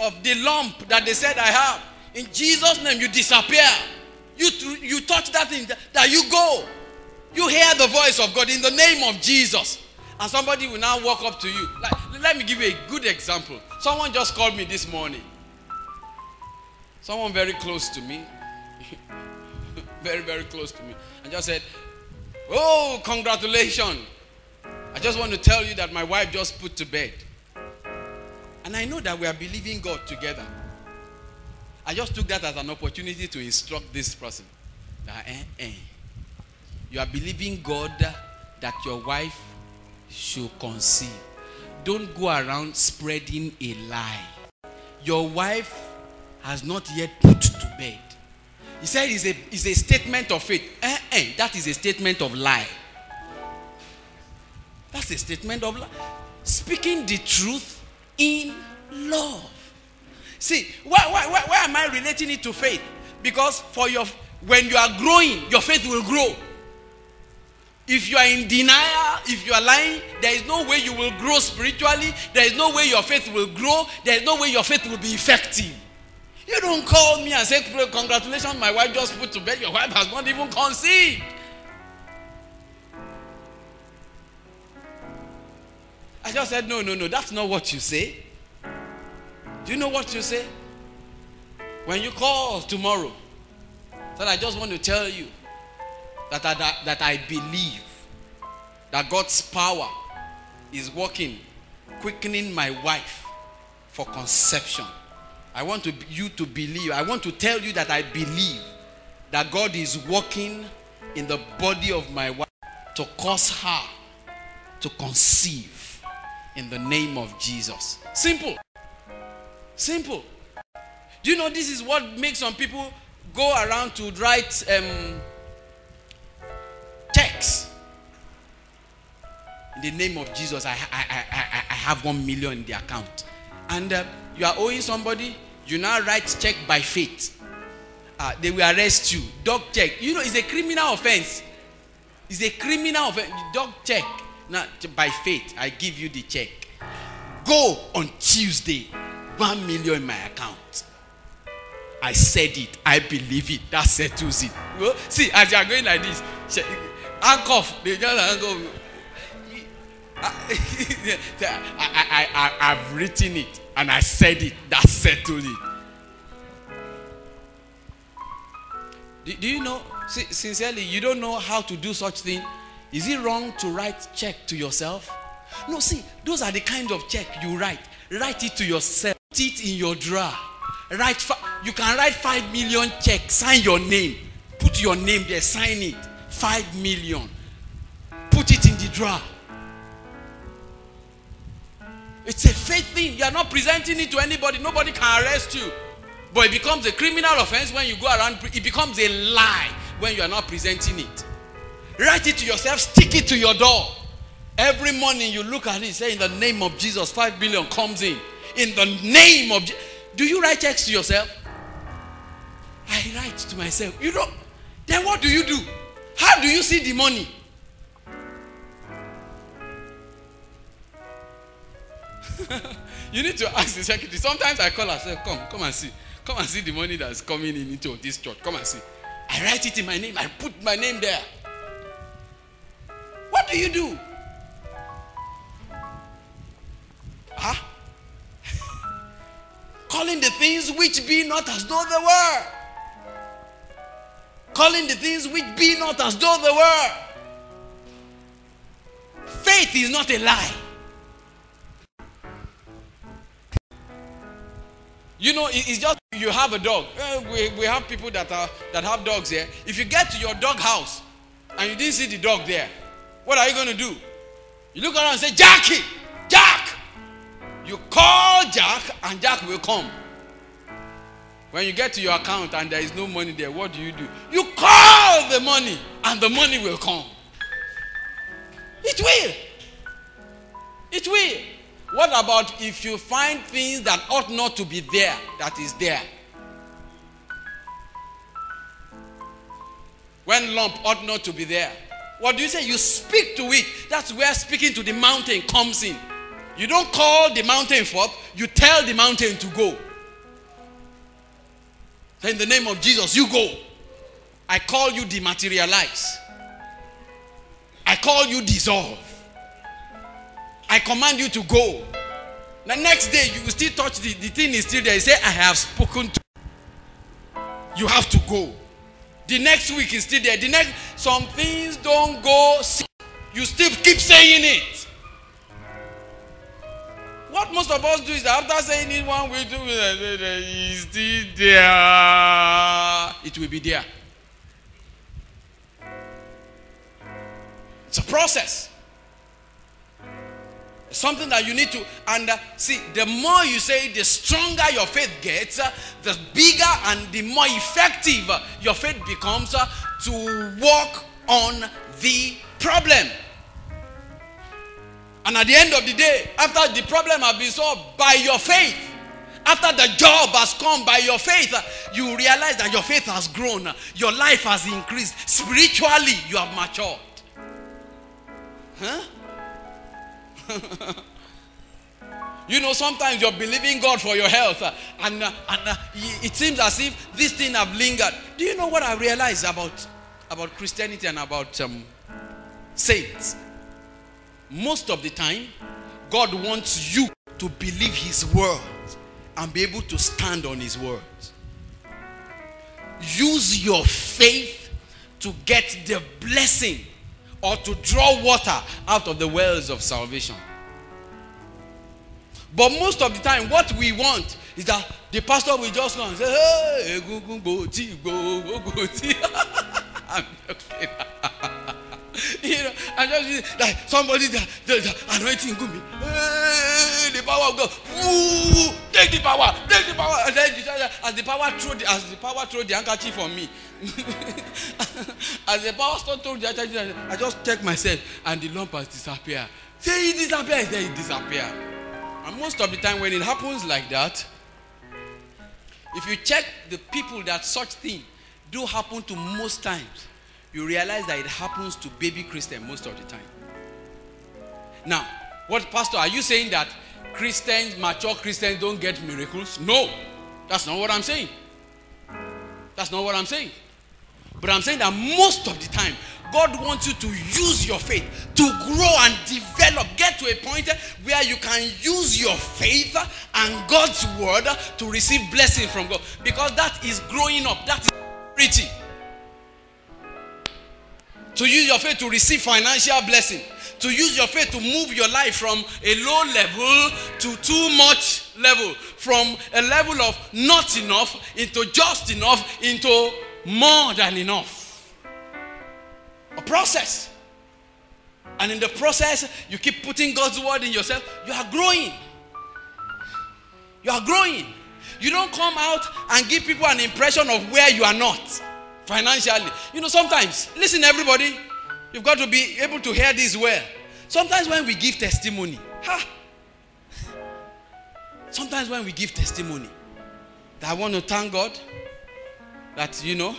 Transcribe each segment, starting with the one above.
of the lump that they said I have. In Jesus' name, you disappear. You touch that thing, that you go. You hear the voice of God in the name of Jesus. And somebody will now walk up to you. Let me give you a good example. Someone just called me this morning. Someone very close to me. Very, very close to me. And just said, oh, congratulations. I just want to tell you that my wife just put to bed. And I know that we are believing God together. I just took that as an opportunity to instruct this person. That, you are believing God that your wife should conceive. Don't go around spreading a lie. Your wife has not yet put to bed. He said it's a statement of faith. That is a statement of lie. That's a statement of lie. Speaking the truth in love. See, why am I relating it to faith? Because when you are growing, your faith will grow. If you are in denial, if you are lying, there is no way you will grow spiritually. There is no way your faith will grow. There is no way your faith will be effective. You don't call me and say, congratulations, my wife just put to bed. Your wife has not even conceived. I just said, no, that's not what you say. Do you know what you say? When you call tomorrow, that I just want to tell you that I believe that God's power is working, quickening my wife for conception. I want you to believe. I want to tell you that I believe that God is working in the body of my wife to cause her to conceive in the name of Jesus. Simple. Simple. Do you know this is what makes some people go around to write checks? In the name of Jesus, I have 1 million in the account. And you are owing somebody, you now write check by faith. They will arrest you. Dog check. You know, it's a criminal offense. It's a criminal offense. Dog check. Now, by faith, I give you the check. Go on Tuesday. 1 million in my account. I said it. I believe it. That settles it. Well, see, as you are going like this, handcuff. They just handcuff. I've written it and I said it. That settled it. Do you know? See, sincerely, you don't know how to do such thing. Is it wrong to write check to yourself? No, see, those are the kind of check you write. Write it to yourself. Put it in your drawer. You can write 5 million check. Sign your name. Put your name there. Sign it. 5 million. Put it in the drawer. It's a faith thing. You are not presenting it to anybody. Nobody can arrest you. But it becomes a criminal offense when you go around. It becomes a lie when you are not presenting it. Write it to yourself. Stick it to your door. Every morning you look at it, say in the name of Jesus, 5 billion comes in. In the name of Jesus. Do you write checks to yourself? I write to myself. You know, then what do you do? How do you see the money? You need to ask the secretary. Sometimes I call her, say, come and see. Come and see the money that's coming into this church. Come and see. I write it in my name. I put my name there. What do you do? Huh? Calling the things which be not as though they were. Calling the things which be not as though they were. Faith is not a lie. You know, it's just you have a dog. We have people that have dogs here. If you get to your dog house and you didn't see the dog there, what are you going to do? You look around and say, Jackie, Jack. You call Jack and Jack will come. When you get to your account and there is no money there, what do? You call the money and the money will come. It will. It will. What about if you find things that ought not to be there, that is there? When lump ought not to be there. What do you say? You speak to it. That's where speaking to the mountain comes in. You don't call the mountain forth. You tell the mountain to go. So in the name of Jesus, you go. I call you dematerialize. I call you dissolve. I command you to go. The next day, you will still touch the thing is still there. You say, I have spoken to you. You have to go. The next week is still there. Some things don't go. You still keep saying it. What most of us do is that after saying it one way, it's still there. It will be there. It's a process. It's something that you need to see. The more you say, the stronger your faith gets, the bigger and the more effective your faith becomes to work on the problem. And at the end of the day, after the problem has been solved by your faith, after the job has come by your faith, you realize that your faith has grown, your life has increased. Spiritually, you have matured. Huh? You know, sometimes you're believing God for your health, and it seems as if this thing have lingered. Do you know what I realized about Christianity and about saints? Most of the time, God wants you to believe His word and be able to stand on His words. Use your faith to get the blessing or to draw water out of the wells of salvation. But most of the time, what we want is that the pastor will just come and say, hey, go. I'm joking. You know, I'm just like somebody the anointing go me. Hey, the power of God. Ooh, take the power. And then as the power throw the handkerchief on me. As the pastor told the handkerchief, I just check myself and the lump has disappeared. Say it disappears, then it disappears. And most of the time when it happens like that, if you check the people that such thing do happen to most times, you realize that it happens to baby Christians most of the time. Now, what, Pastor, are you saying that Christians, mature Christians, don't get miracles? No, that's not what I'm saying. That's not what I'm saying. But I'm saying that most of the time, God wants you to use your faith to grow and develop. Get to a point where you can use your faith and God's word to receive blessing from God. Because that is growing up. That is pretty. To use your faith to receive financial blessing. To use your faith to move your life from a low level to too much level. From a level of not enough into just enough into more than enough. A process. And in the process, you keep putting God's word in yourself. You are growing. You are growing. You don't come out and give people an impression of where you are not financially. You know, sometimes, listen everybody, you've got to be able to hear this well. Sometimes when we give testimony, sometimes when we give testimony, that I want to thank God that, you know,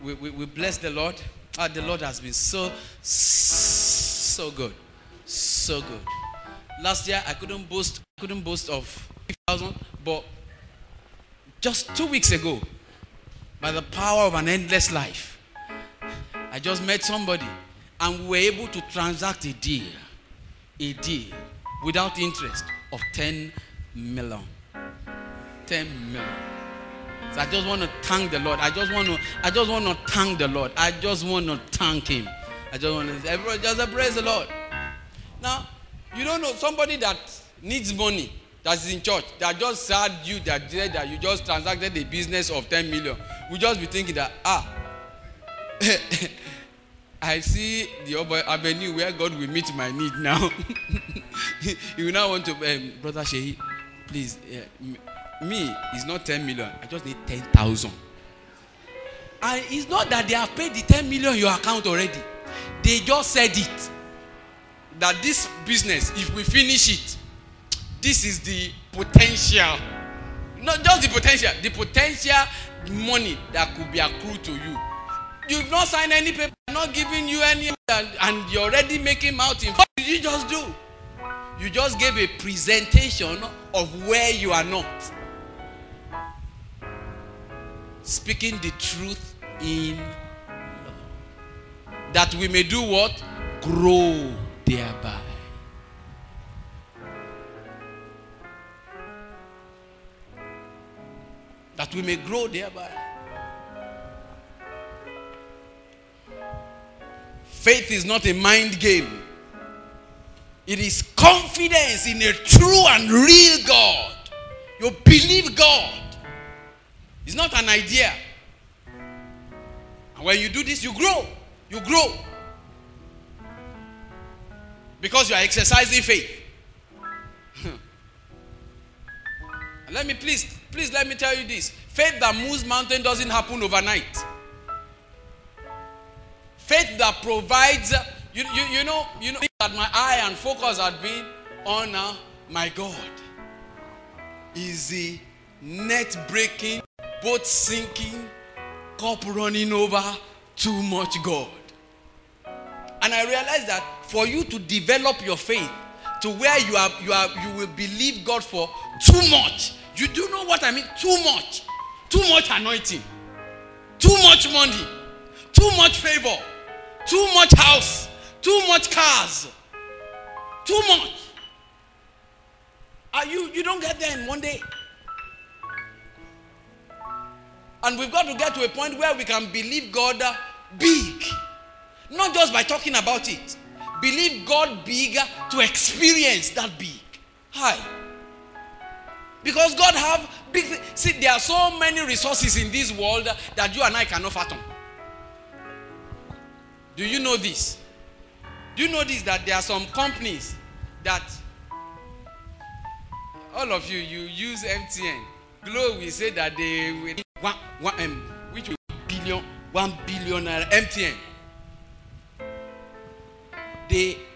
we bless the Lord. The Lord has been so good. So good. Last year, I couldn't boast of 50,000, but just 2 weeks ago, by the power of an endless life, I just met somebody and we were able to transact a deal without interest of 10 million. 10 million. So I just want to thank the Lord. I just want to thank the Lord. I just want to thank Him. I just want to everybody just praise the Lord. Now, you don't know somebody that needs money, that's in church, that just said you that you just transacted a business of 10 million. We just be thinking that I see the other avenue where God will meet my need now. You will now want to, Brother Shehi, please, me, it's not 10 million. I just need 10,000. And it's not that they have paid the 10 million in your account already. They just said it. That this business, if we finish it, this is the potential. Not just the potential money that could be accrued to you. You've not signed any paper, not giving you any, and you're already making out in. What did you just do? You You just gave a presentation of where you are not. Speaking the truth in love. That we may do what? Grow thereby. That we may grow thereby. Faith is not a mind game. It is confidence in a true and real God. You believe God. It's not an idea. And when you do this, you grow. You grow. Because you are exercising faith. And let me please let me tell you this. Faith that moves mountain doesn't happen overnight. Faith that provides, you know that my eye and focus had been on my God is the net breaking, boat sinking, cup running over, too much God. And I realized that for you to develop your faith to where you will believe God for too much. You do know what I mean? Too much. Too much anointing. Too much money. Too much favor. Too much house. Too much cars. Too much. You don't get there in one day. And we've got to get to a point where we can believe God big. Not just by talking about it. Believe God big to experience that big. Hi. Because God have big. See, there are so many resources in this world that you and I cannot fathom. Do you know this? Do you know this, that there are some companies that all of you use MTN. Glo will say that they will which will $1 billion MTN. They